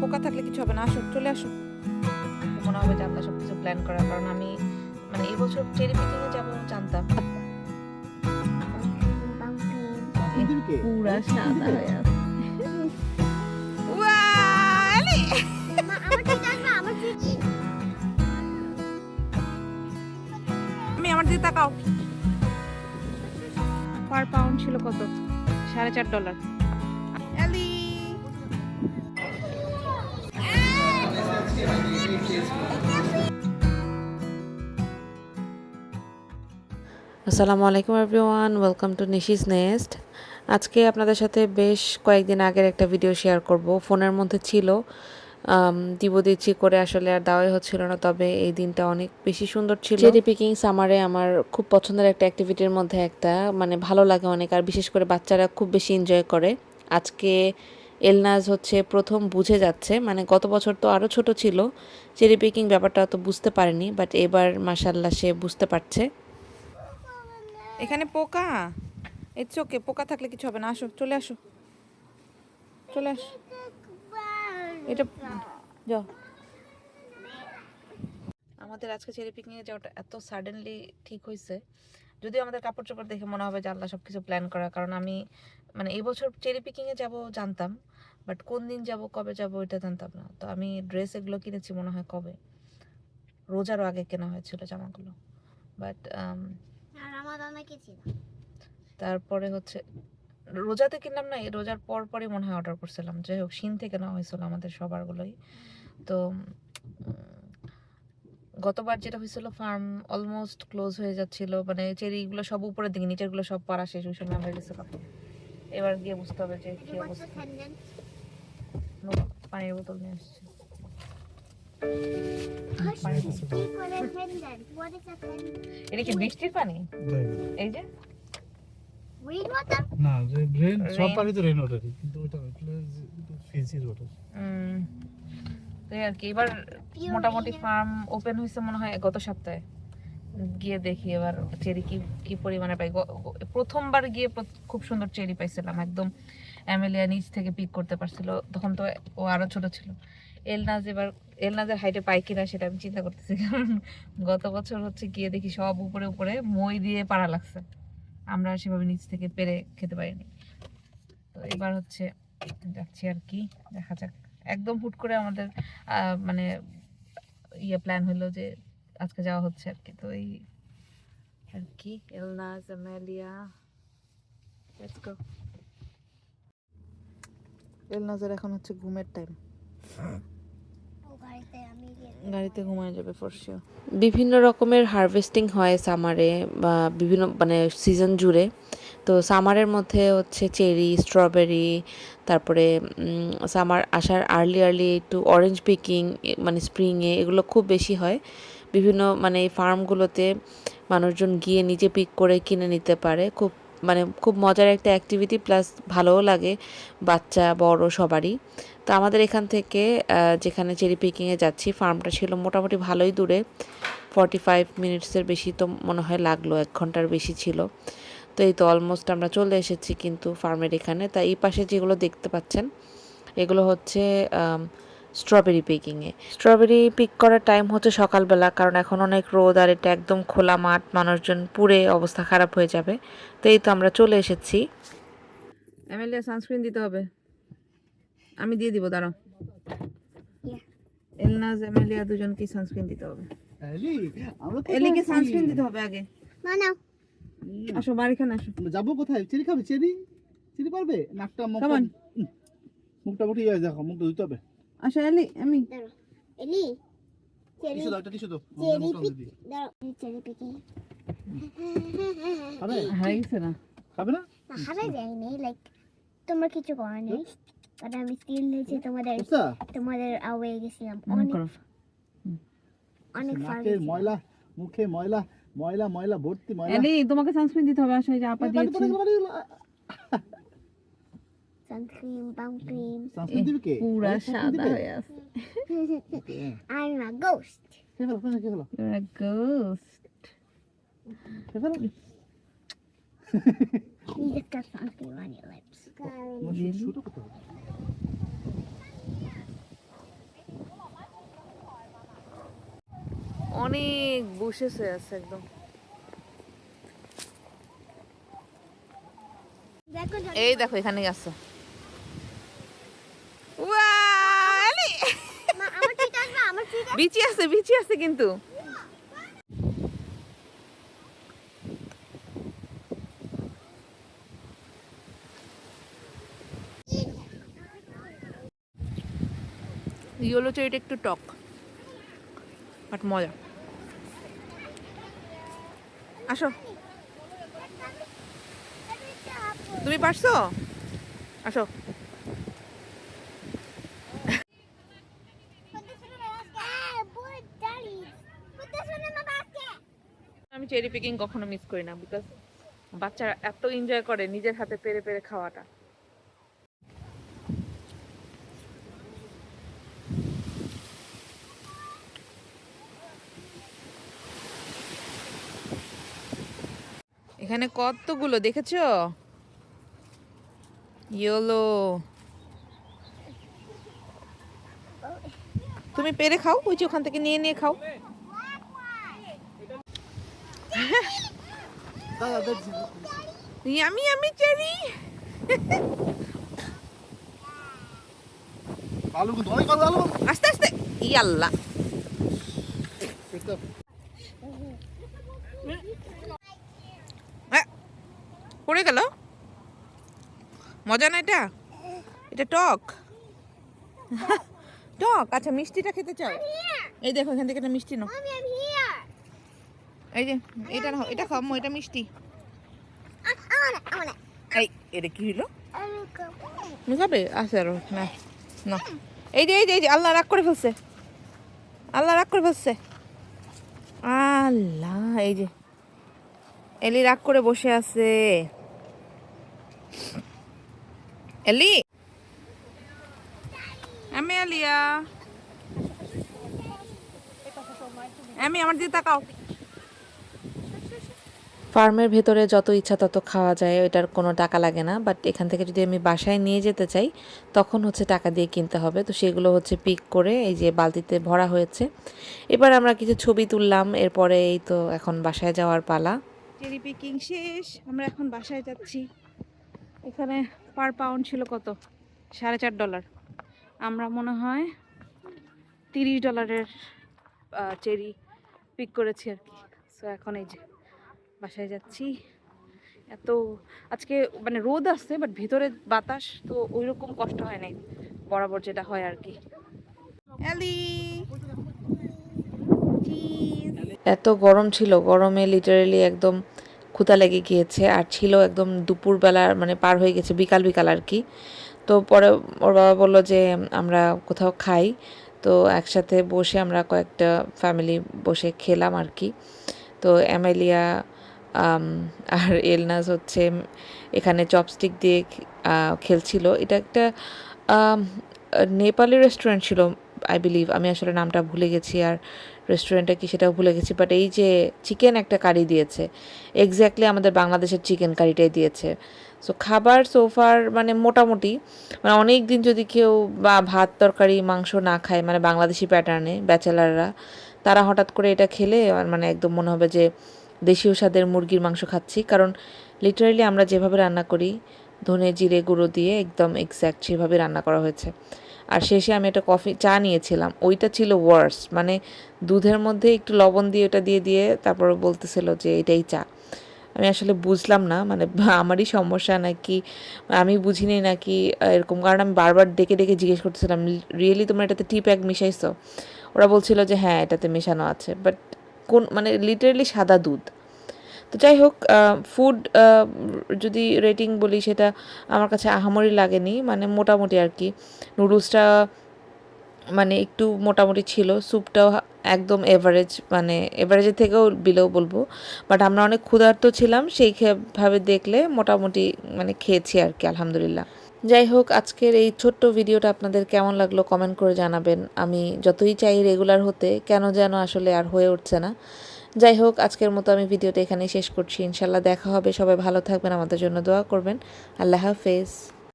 পোকা থাকলে কিছু হবে না, আসো চলে আসো। মনে হবে যে আমরা সবকিছু প্ল্যান করা, কারণ আমি মানে এই বছর চেরি পিকিং এ যাবো জানতাম। পুরা সাদা হয়ে আছে। আমি আমার দিকে তাকাও। পার পাউন্ড ছিল কত? $4.5। এলি আসসালামু আলাইকুম everyone, welcome to Nishi's nest. আজকে আপনাদের সাথে বেশ কয়েকদিন আগের একটা ভিডিও শেয়ার করব। ফোনের মধ্যে ছিল, দিব দিচ্ছি করে আসলে আর দেওয়াই হচ্ছিল না, তবে এই দিনটা অনেক বেশি সুন্দর ছিল। চেরি পিকিং সামারে আমার খুব পছন্দের একটা অ্যাক্টিভিটির মধ্যে একটা, মানে ভালো লাগে অনেক, আর বিশেষ করে বাচ্চারা খুব বেশি এনজয় করে। আজকে এলনাজ হচ্ছে প্রথম বুঝে যাচ্ছে, মানে গত বছর তো আরও ছোট ছিল, চেরি পিকিং ব্যাপারটা তো বুঝতে পারেনি, বাট এবার মাশাআল্লাহ সে বুঝতে পারছে। এখানে পোকা, ইটস ওকে, পোকা থাকলে কিছু হবে না, আসো চলে আসো, চলে আসো। এটা যাও। আমাদের আজকে চেরি পিকনিকে যাওয়াটা এত সাডেনলি ঠিক হয়েছে, যদিও আমাদের কাপড় চোপড় দেখে মনে হবে যে আল্লাহ সব কিছু প্ল্যান করা, কারণ আমি মানে এই বছর চেরি পিকিংয়ে যাব জানতাম, বাট কোন দিন যাব কবে যাব এটা জানতাম না। তো আমি ড্রেস এগুলো কিনেছি মনে হয় কবে, রোজারও আগে কেনা হয়েছিল জামাগুলো, বাট তারপরে হচ্ছে রোজাতে কিনলাম না, এই রোজার পর পরই মনে হয় অর্ডার করছিলাম। যাই হোক, শিন থেকে নেওয়া হয়েছিল আমাদের সবারগুলোই। তো গতবার যেটা হয়েছিল, ফার্ম অলমোস্ট ক্লোজ হয়ে যাচ্ছিল, মানে চেরিগুলো সব উপরের দিকে, নিচেরগুলো সব পাড়া শেষ, ওই সময় আমরা গেছিলাম। এবার গিয়ে বুঝতে হবে যে কি অবস্থা। পানির বোতল নিয়ে আসছি। এটা কি বৃষ্টির পানি? এই যে না, রেন সব পানি তো রেন ওয়াটারই, কিন্তু ওটা ফিজির ওয়াটার। তাই আর কি। এবার মোটামুটি ফার্ম ওপেন হয়েছে মনে হয় গত সপ্তাহে, গিয়ে দেখি এবার চেরি কি কি পরিমাণে পাই। প্রথমবার গিয়ে খুব সুন্দর চেরি পাইছিলাম, একদম অ্যামেলিয়া নিচ থেকে পিক করতে পারছিল, তখন তো ও আরো ছোট ছিল। এলনাজের হাইটে পাই কিনা সেটা আমি চিন্তা করতেছি, কারণ গত বছর হচ্ছে গিয়ে দেখি সব উপরে উপরে মই দিয়ে পাড়া লাগছে, আমরা সেভাবে নিচ থেকে পেরে খেতে পারিনি। তো এবার হচ্ছে যাচ্ছি আর কি, দেখা যাক। একদম হুট করে আমাদের মানে প্ল্যান হলো যে আজকে যাওয়া হচ্ছে আর কি। তো এই আর কি, এলনাজ, আমেলিয়া, লেটস গো। এলনাজের এখন হচ্ছে ঘুমের টাইম, গাড়িতে ঘুমায় যাবে ফর শিওর। বিভিন্ন রকমের হারভেস্টিং হয় সামারে, বা বিভিন্ন মানে সিজন জুড়ে। তো সামারের মধ্যে হচ্ছে চেরি, স্ট্রবেরি, তারপরে সামার আসার আর্লি একটু অরেঞ্জ পিকিং, মানে স্প্রিংয়ে এগুলো খুব বেশি হয়। বিভিন্ন মানে এই ফার্মগুলোতে মানুষজন গিয়ে নিজে পিক করে কিনে নিতে পারে। খুব মজার একটা অ্যাক্টিভিটি, প্লাস ভালোও লাগে বাচ্চা বড় সবারই। তো আমাদের এখান থেকে যেখানে চেরি পিকিংয়ে যাচ্ছি, ফার্মটা ছিল মোটামুটি ভালোই দূরে, 45 মিনিটসের বেশি তো মনে হয় লাগলো, 1 ঘন্টার বেশি ছিল। তো এই তো অলমোস্ট আমরা চলে এসেছি কিন্তু ফার্মের এখানে। তা এই পাশে যেগুলো দেখতে পাচ্ছেন এগুলো হচ্ছে স্ট্রবেরি পিকিংয়ে। স্ট্রবেরি পিক করার টাইম হচ্ছে সকালবেলা, কারণ এখন অনেক রোদ, আর এটা একদম খোলা মাঠ, মানুষজন পুরে অবস্থা খারাপ হয়ে যাবে। তো এই তো আমরা চলে এসেছি। এমএলএ সানস্ক্রিন দিতে হবে, আমি দিয়ে দিব, দাঁড়াও। এলনাজ এমেলিয়া দুজনকে সানস্ক্রিন দিতে হবে। এলিকে সানস্ক্রিন দিতে হবে আগে। না না, আসো বাড়িখানে আসো। যাবো কোথায়? চেরি খাবে? চেরি চেরি পারবে? নাকটা মুখটা উঠে যায়, দেখো মুখটা ধুতে হবে। আসো এলি, আমি এলি টিস্যু দাও, একটা টিস্যু দাও। চেরি পিকিং খাবে? হারাই গেছে না? খাবে না? হারা যায়নি, লাইক তোমরা কিছু করো নাই, বাট আমি স্টিল নিয়েছি তোমাদের আওয়ে গেছিলাম অনেক ফার। নাকের ময়লা, মুখে ময়লা ময়লা ময়লা ভর্তি ময়লা। এলি তোমাকে সানস্ক্রিন দিতে হবে, আসো, এই যে আপা দিয়েছি সানস্ক্রিন, পাম ক্রিম। সানস্ক্রিন দিবে কে? পুরা সাদা হয়ে আছে। I'm a ghost. কে হলো? You're a ghost. You just got sunscreen on your lips. অনেক বুশেস হয়ে আছে একদম। দেখো এই দেখো এখানে আছে। আমার ঠিক আসবে, আমার ঠিক বিচি আছে কিন্তু। ইয়েলো চেরিটা একটু টক বাট মজা। আসো, তুমি পারছো? আসো। আমি চেরি পিকিং কখনো মিস করি না, বিকজ বাচ্চারা এত এনজয় করে নিজের হাতে পেরে পেরে খাওয়াটা। এখানে কতগুলো দেখেছো ইয়েলো। তুমি পেরে খাও, ওই যে ওখান থেকে নিয়ে নিয়ে খাও। Yummy yummy cherry. আলু কিন্তু অনেক ভালো আলু। আস্তে আস্তে, ইয়াল্লা। পড়ে গেল। মজা না এটা? এটা টক। টক। আচ্ছা মিষ্টিটা খেতে চাও? এই দেখো এখান থেকে একটা মিষ্টি নাও। এই যে এটা নাও, এটা খাও আম্মু, এটা মিষ্টি। এই এটা কি হলো? তুমি খাবে? আছে আরো না না। এই যে এই যে আল্লাহ রাগ করে ফেলছে, আল্লাহ রাগ করে ফেলছে। আল্লাহ, এই যে এলি রাগ করে বসে আছে। এলি, আমি আলিয়া, আমি আমার দিকে তাকাও। ফার্মের ভেতরে যত ইচ্ছা তত খাওয়া যায়, এটার কোনো টাকা লাগে না। বাট এখান থেকে যদি আমি বাসায় নিয়ে যেতে চাই তখন হচ্ছে টাকা দিয়ে কিনতে হবে। তো সেগুলো হচ্ছে পিক করে এই যে বালতিতে ভরা হয়েছে। এবার আমরা কিছু ছবি তুললাম, এরপরে এই তো এখন বাসায় যাওয়ার পালা। চেরি পিকিং শেষ, আমরা এখন বাসায় যাচ্ছি। এখানে পার পাউন্ড ছিল কত? $4.5। আমরা মনে হয় $30 চেরি পিক করেছি আর কি। সো এখন এই যে বাসায় যাচ্ছি। এত আজকে মানে রোদ আসছে, বাট ভিতরে বাতাস, তো ওই রকম কষ্ট হয় নাই বরাবর যেটা হয় আর কি। এত গরম ছিল, গরমে লিটারেলি একদম ক্ষুধা লেগে গিয়েছে। আর ছিল একদম দুপুরবেলার মানে পার হয়ে গেছে, বিকাল বিকাল আর কি। তো পরে ওর বাবা বললো যে আমরা কোথাও খাই। তো একসাথে বসে আমরা কয়েকটা ফ্যামিলি বসে খেলাম আর কি। তো অ্যামেলিয়া আর এলনাজ হচ্ছে এখানে চপস্টিক দিয়ে খেলছিল। এটা একটা নেপালি রেস্টুরেন্ট ছিল আই বিলিভ, আমি আসলে নামটা ভুলে গেছি আর রেস্টুরেন্টটা কি সেটাও ভুলে গেছি। বাট এই যে চিকেন একটা কারি দিয়েছে, এক্স্যাক্টলি আমাদের বাংলাদেশের চিকেন কারিটাই দিয়েছে। সো খাবার সোফার মানে মোটামুটি, মানে অনেক দিন যদি কেউ বা ভাত তরকারি মাংস না খায়, মানে বাংলাদেশি প্যাটার্নে ব্যাচেলাররা, তারা হঠাৎ করে এটা খেলে মানে একদম মনে হবে যে দেশীয় স্বাদের মুরগির মাংস খাচ্ছি। কারণ লিটারালি আমরা যেভাবে রান্না করি ধনে জিরে গুঁড়ো দিয়ে একদম এক্স্যাক্ট সেভাবে রান্না করা হয়েছে। আর শেষে আমি একটা চা নিয়েছিলাম, ওইটা ছিল ওয়ার্স। মানে দুধের মধ্যে একটু লবণ দিয়ে ওটা দিয়ে দিয়ে তারপর বলতেছিল যে এটাই চা। আমি আসলে বুঝলাম না, মানে আমারই সমস্যা নাকি আমি বুঝিনি নাকি এরকম। কারণ আমি বারবার ডেকে ডেকে জিজ্ঞেস করতেছিলাম, রিয়েলি তোমরা এটাতে টি প্যাক মিশাইছো? ওরা বলছিল যে হ্যাঁ এটাতে মেশানো আছে, বাট কোন মানে লিটারেলি সাদা দুধ। তো যাই হোক, ফুড যদি রেটিং বলি সেটা আমার কাছে আহামরি লাগেনি, মানে মোটামুটি আর কি। নুডলসটা মানে একটু মোটামুটি ছিল, স্যুপটাও একদম এভারেজ, মানে এভারেজের থেকেও বিলেও বলবো। বাট আমরা অনেক ক্ষুধার্ত ছিলাম, সেইভাবে দেখলে মোটামুটি মানে খেয়েছি আর কি, আলহামদুলিল্লাহ। যাই হোক, আজকের এই ছোট্ট ভিডিওটা আপনাদের কেমন লাগলো কমেন্ট করে জানাবেন। আমি যতই চাই রেগুলার হতে, কেন যেন আসলে আর হয়ে উঠছে না। যাই হোক, আজকের মতো আমি ভিডিওটা এখানেই শেষ করছি। ইনশাল্লাহ দেখা হবে, সবাই ভালো থাকবেন, আমাদের জন্য দোয়া করবেন। আল্লাহ হাফেজ।